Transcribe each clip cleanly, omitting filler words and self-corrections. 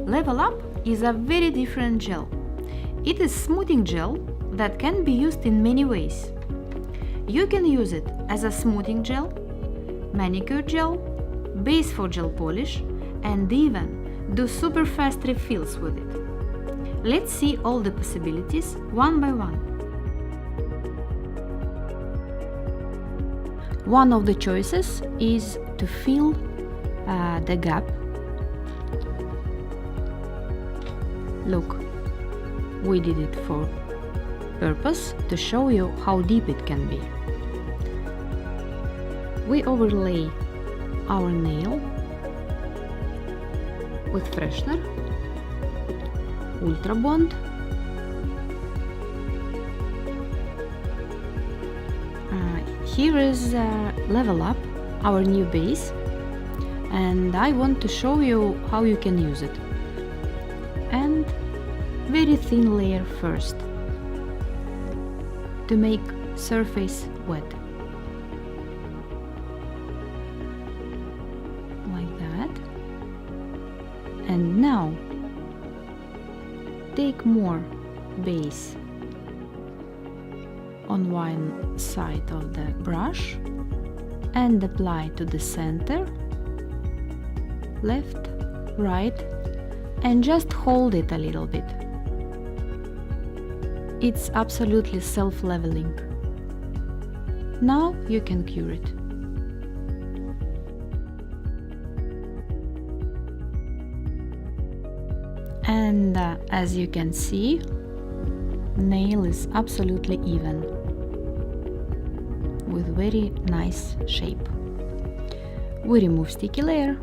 Level Up is a very different gel. It is smoothing gel that can be used in many ways. You can use it as a smoothing gel, manicure gel, base for gel polish, and even do super fast refills with it. Let's see all the possibilities one by one. One of the choices is to fill the gap. Look, we did it for purpose to show you how deep it can be. We overlay our nail with freshener, Ultra Bond, here is Level Up, our new base, and I want to show you how you can use it. And very thin layer first to make surface wet, like that. And now take more base on one side of the brush and apply to the center, left, right, and just hold it a little bit. It's absolutely self-leveling. Now you can cure it. And as you can see, nail is absolutely even, with very nice shape. We remove sticky layer.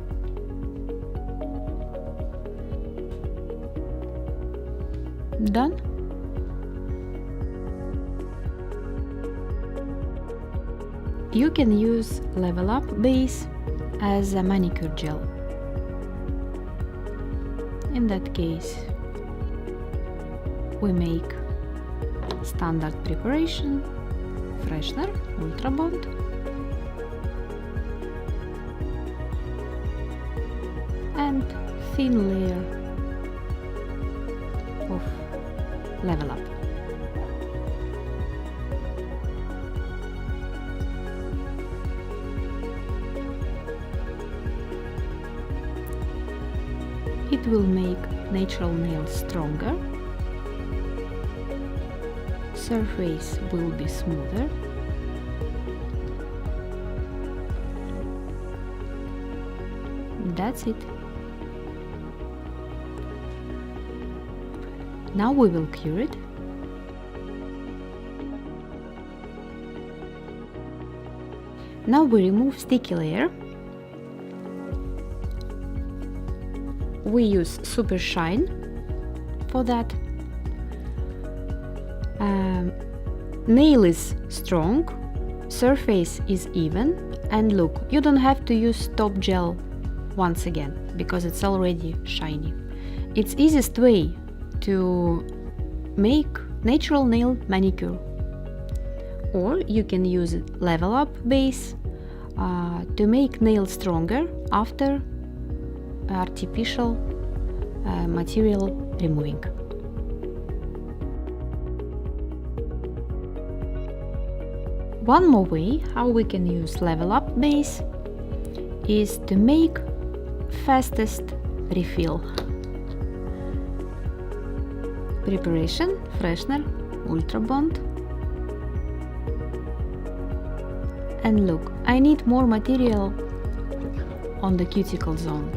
Done. You can use Level Up base as a manicure gel. In that case, we make standard preparation, freshener, Ultra Bond, and thin layer of Level Up. It will make natural nails stronger, surface will be smoother, that's it. Now we will cure it. Now we remove sticky layer. We use Super Shine for that. Nail is strong, surface is even, and look, you don't have to use top gel once again because it's already shiny. It's easiest way to make natural nail manicure. Or you can use Level Up base to make nails stronger after artificial material removing. One more way how we can use Level Up base is to make fastest refill. Preparation, freshener, Ultra Bond. And look, I need more material on the cuticle zone.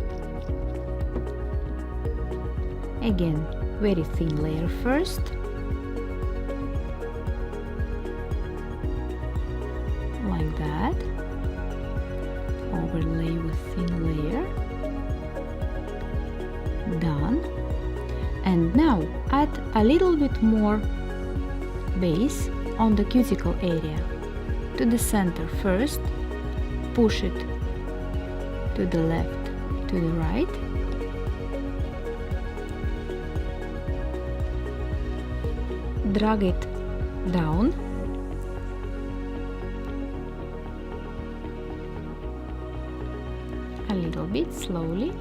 Again, very thin layer first. Like that. Overlay with thin layer. Done. And now add a little bit more base on the cuticle area. To the center first, push it to the left, to the right. Drag it down. A little bit slowly.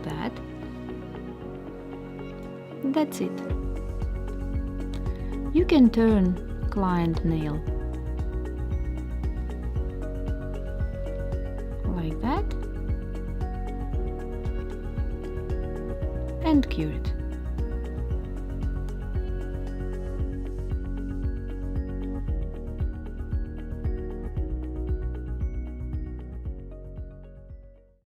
like that. That's it. You can turn client nail like that and cure it.